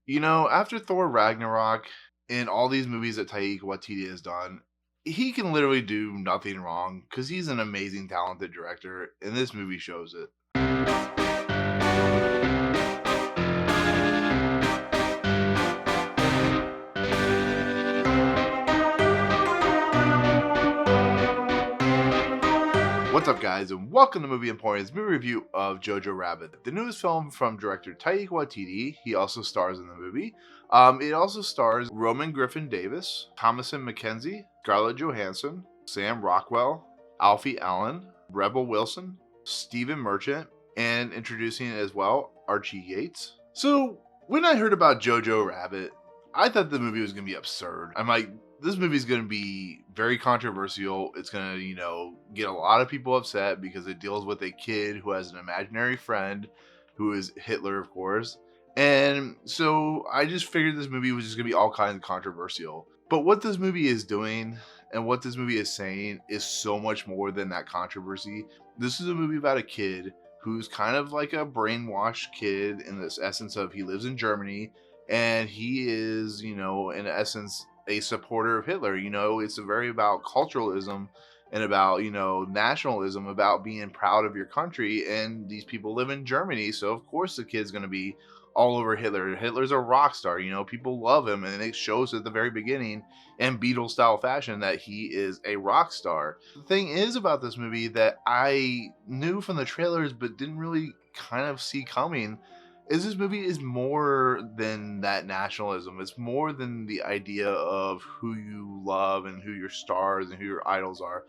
After Thor Ragnarok and all these movies that Taika Waititi has done, he can literally do nothing wrong because he's an amazing, talented director, and this movie shows it. What's up, guys, and welcome to Movie Emporium's movie review of JoJo Rabbit, the newest film from director Taika Waititi. He also stars in the movie. It also stars Roman Griffin Davis, Thomasin McKenzie, Scarlett Johansson, Sam Rockwell, Alfie Allen, Rebel Wilson, Stephen Merchant, and introducing as well Archie Yates. So when I heard about JoJo Rabbit, I thought the movie was gonna be absurd. I'm like, this movie is going to be very controversial. It's going to, get a lot of people upset because it deals with a kid who has an imaginary friend who is Hitler, of course. And so I just figured this movie was just going to be all kinds of controversial. But what this movie is doing and what this movie is saying is so much more than that controversy. This is a movie about a kid who's kind of like a brainwashed kid in this essence of he lives in Germany and he is, in essence, a supporter of Hitler. It's a very about culturalism and about, nationalism, about being proud of your country. And these people live in Germany. So, of course, the kid's going to be all over Hitler. Hitler's a rock star. People love him. And it shows at the very beginning in Beatles style fashion that he is a rock star. The thing is about this movie that I knew from the trailers, but didn't really kind of see coming is this movie is more than that nationalism. It's more than the idea of who you love and who your stars and who your idols are.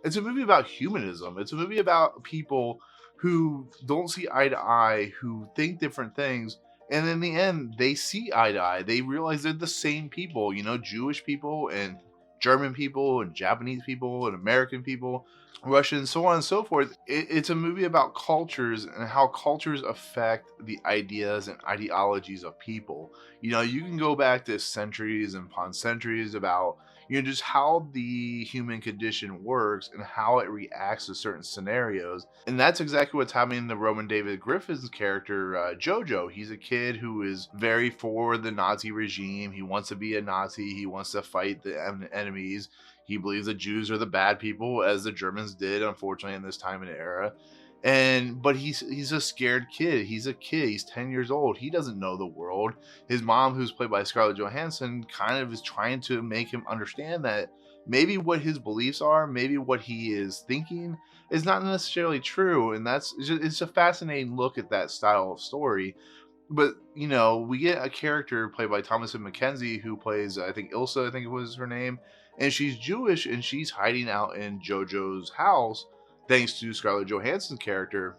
It's a movie about humanism. It's a movie about people who don't see eye to eye, who think different things, and in the end, they see eye to eye. They realize they're the same people, Jewish people and German people and Japanese people and American people, Russian, so on and so forth. It's a movie about cultures and how cultures affect the ideas and ideologies of people. You can go back to centuries and upon centuries about just how the human condition works and how it reacts to certain scenarios. And that's exactly what's happening to Roman David Griffin's character, JoJo. He's a kid who is very for the Nazi regime. He wants to be a Nazi. He wants to fight the enemies. He believes the Jews are the bad people, as the Germans did, unfortunately, in this time and era. But he's a scared kid. He's a kid. He's 10 years old. He doesn't know the world. His mom, who's played by Scarlett Johansson, kind of is trying to make him understand that maybe what his beliefs are, maybe what he is thinking, is not necessarily true. And it's a fascinating look at that style of story. But we get a character played by Thomasin McKenzie who plays, I think, Ilsa, I think it was her name, and she's Jewish and she's hiding out in JoJo's house thanks to Scarlett Johansson's character.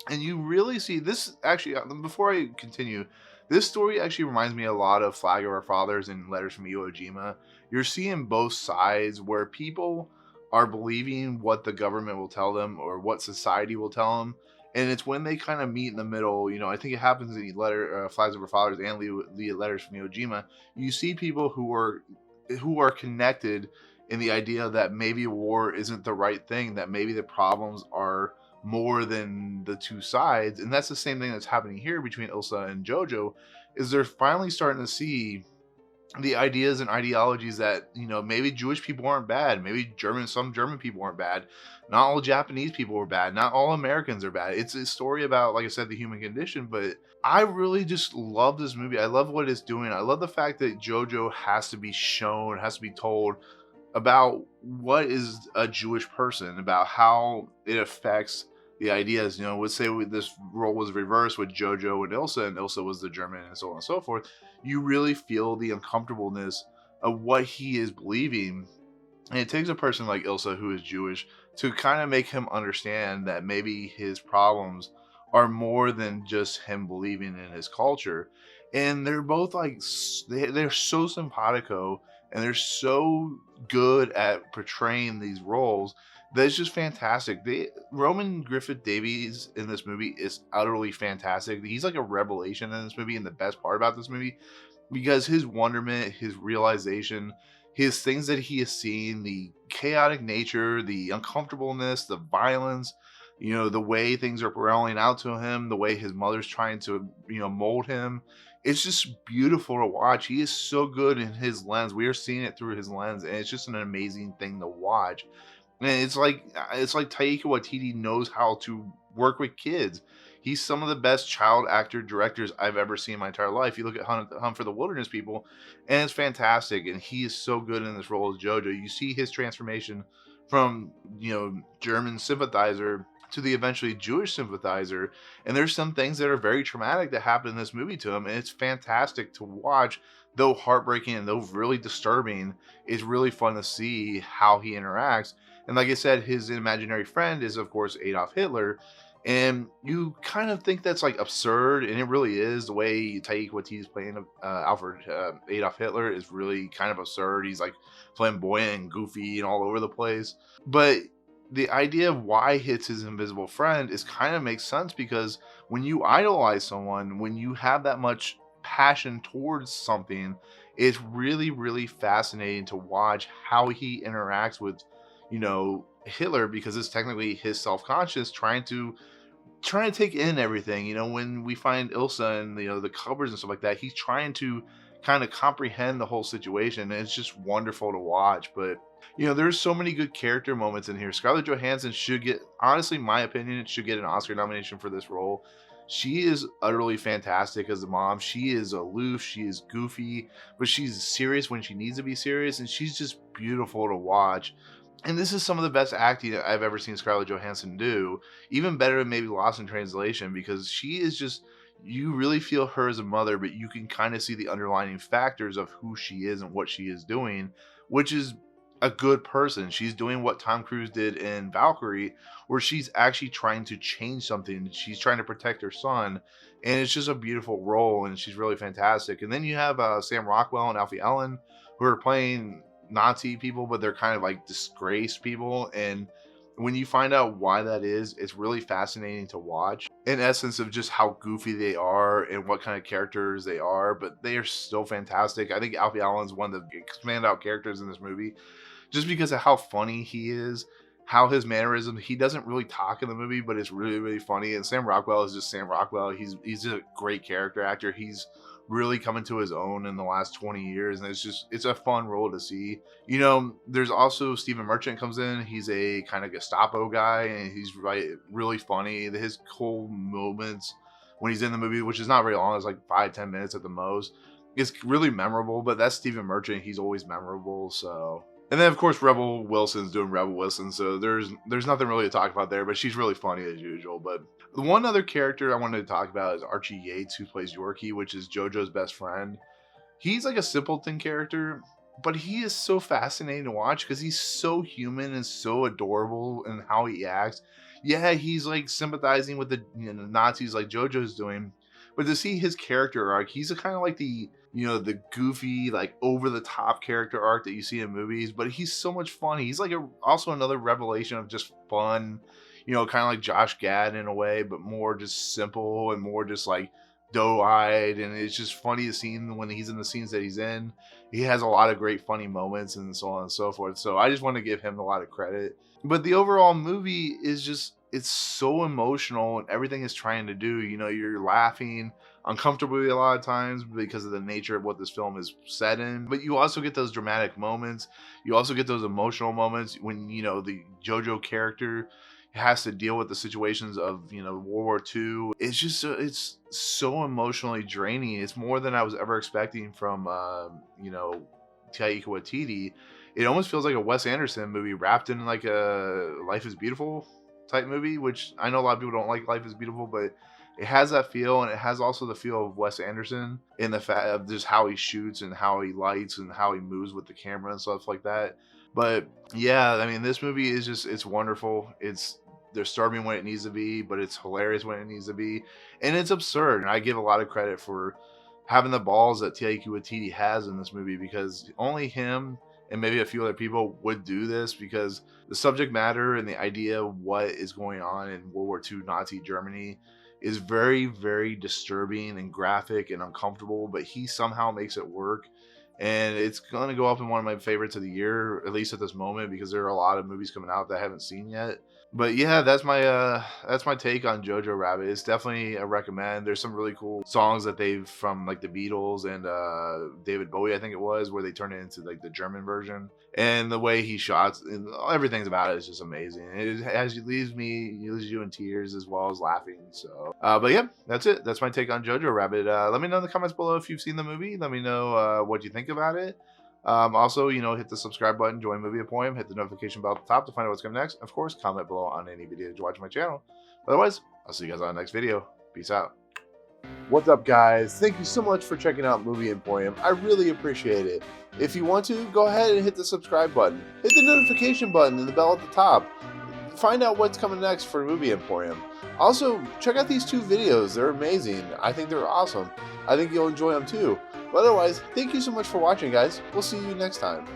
And you really see this actually. Before I continue, this story actually reminds me a lot of Flag of Our Fathers and Letters from Iwo Jima. You're seeing both sides where people are believing what the government will tell them or what society will tell them, and it's when they kind of meet in the middle. I think it happens in Flags of Our Fathers and Letters from Iwo Jima. You see people who are connected in the idea that maybe war isn't the right thing, that maybe the problems are more than the two sides. And that's the same thing that's happening here between Ilsa and Jojo, is they're finally starting to see the ideas and ideologies that, maybe Jewish people aren't bad, maybe some German people aren't bad, not all Japanese people are bad, not all Americans are bad. It's a story about, like I said, the human condition. But I really just love this movie. I love what it's doing. I love the fact that Jojo has to be shown, has to be told about what is a Jewish person, about how it affects the ideas. Let's say this role was reversed with Jojo and Ilsa was the German, and so on and so forth. You really feel the uncomfortableness of what he is believing. And it takes a person like Ilsa, who is Jewish, to kind of make him understand that maybe his problems are more than just him believing in his culture. And they're both like, they're so simpatico and they're so good at portraying these roles that it's just fantastic. Roman Griffith Davies in this movie is utterly fantastic. He's like a revelation in this movie, and the best part about this movie, because his wonderment, his realization, his things that he has seen, the chaotic nature, the uncomfortableness, the violence, the way things are rolling out to him, the way his mother's trying to, mold him, It's just beautiful to watch. He is so good in his lens. We are seeing it through his lens, and it's just an amazing thing to watch. And it's like Taika Waititi knows how to work with kids. He's some of the best child actor directors I've ever seen in my entire life. You look at Hunt for the Wilderness People, and it's fantastic. And he is so good in this role as JoJo. You see his transformation from German sympathizer to the eventually Jewish sympathizer. And there's some things that are very traumatic that happen in this movie to him, and it's fantastic to watch. Though heartbreaking and though really disturbing, it's really fun to see how he interacts. And like I said, his imaginary friend is, of course, Adolf Hitler. And you kind of think that's like absurd, and it really is. The way Taika Waititi is playing Alfred Adolf Hitler is really kind of absurd. He's like flamboyant and goofy and all over the place. But the idea of why it's his invisible friend is kind of makes sense, because when you idolize someone, when you have that much passion towards something, it's really, really fascinating to watch how he interacts with Hitler, because it's technically his self-conscious trying to take in everything. When we find Ilsa and the cupboards and stuff like that, he's trying to kind of comprehend the whole situation, and it's just wonderful to watch. But there's so many good character moments in here. Scarlett Johansson should get, honestly, my opinion, should get an Oscar nomination for this role. She is utterly fantastic as a mom. She is aloof, she is goofy, but she's serious when she needs to be serious, and she's just beautiful to watch. And this is some of the best acting that I've ever seen Scarlett Johansson do. Even better than maybe Lost in Translation, because she is just, you really feel her as a mother, but you can kind of see the underlying factors of who she is and what she is doing, which is a good person. She's doing what Tom Cruise did in Valkyrie, where she's actually trying to change something. She's trying to protect her son, and it's just a beautiful role, and she's really fantastic. And then you have Sam Rockwell and Alfie Allen, who are playing Nazi people, but they're kind of like disgraced people. And when you find out why that is, it's really fascinating to watch. In essence, of just how goofy they are and what kind of characters they are, but they are still fantastic. I think Alfie Allen's one of the expand out characters in this movie, just because of how funny he is, how his mannerisms. He doesn't really talk in the movie, but it's really, really funny. And Sam Rockwell is just Sam Rockwell. He's a great character actor. He's really coming to his own in the last 20 years, and it's a fun role to see. There's also Stephen Merchant comes in. He's a kind of Gestapo guy, and he's really funny. His whole moments when he's in the movie, which is not very long, it's like 5-10 minutes at the most, it's really memorable. But that's Stephen Merchant. He's always memorable. So, and then of course Rebel Wilson's doing Rebel Wilson, so there's nothing really to talk about there, but she's really funny as usual. But the one other character I wanted to talk about is Archie Yates, who plays Yorkie, which is JoJo's best friend. He's like a simpleton character, but he is so fascinating to watch because he's so human and so adorable in how he acts. Yeah, he's like sympathizing with the Nazis like JoJo's doing, but to see his character arc, he's a kind of like the goofy, like over the top character arc that you see in movies, but he's so much fun. He's like also another revelation of just fun, kind of like Josh Gad in a way, but more just simple and more just like doe-eyed. And it's just funny to see when he's in the scenes that he's in. He has a lot of great funny moments and so on and so forth. So I just want to give him a lot of credit. But the overall movie is just, it's so emotional, and everything it's trying to do. You're laughing uncomfortably a lot of times because of the nature of what this film is set in. But you also get those dramatic moments. You also get those emotional moments when, the JoJo character has to deal with the situations of, World War II. It's just, it's so emotionally draining. It's more than I was ever expecting from, Taika Waititi. It almost feels like a Wes Anderson movie wrapped in like a Life is Beautiful type movie, which I know a lot of people don't like Life is Beautiful, but it has that feel, and it has also the feel of Wes Anderson in the fact of just how he shoots and how he lights and how he moves with the camera and stuff like that. But yeah, I mean, this movie is just, it's wonderful. It's disturbing when it needs to be, but it's hilarious when it needs to be, and it's absurd. And I give a lot of credit for having the balls that Taika Waititi has in this movie, because only him and maybe a few other people would do this, because the subject matter and the idea of what is going on in World War II Nazi Germany is very, very disturbing and graphic and uncomfortable, but he somehow makes it work. And it's going to go up in one of my favorites of the year, at least at this moment, because there are a lot of movies coming out that I haven't seen yet. But yeah, that's my take on Jojo Rabbit. It's definitely a recommend. There's some really cool songs that they've from like the Beatles and David Bowie, I think it was, where they turned it into like the German version. And the way he shot and everything's about it is just amazing. It leaves you in tears as well as laughing. So, but yeah, that's it. That's my take on Jojo Rabbit. Let me know in the comments below if you've seen the movie. Let me know what you think about it. Also, hit the subscribe button, join Movie Emporium, hit the notification bell at the top to find out what's coming next. Of course, comment below on any videos you watch on my channel. Otherwise, I'll see you guys on the next video. Peace out. What's up, guys? Thank you so much for checking out Movie Emporium. I really appreciate it. If you want to, go ahead and hit the subscribe button. Hit the notification button and the bell at the top. Find out what's coming next for Movie Emporium. Also, check out these 2 videos. They're amazing. I think they're awesome. I think you'll enjoy them too. But otherwise, thank you so much for watching, guys. We'll see you next time.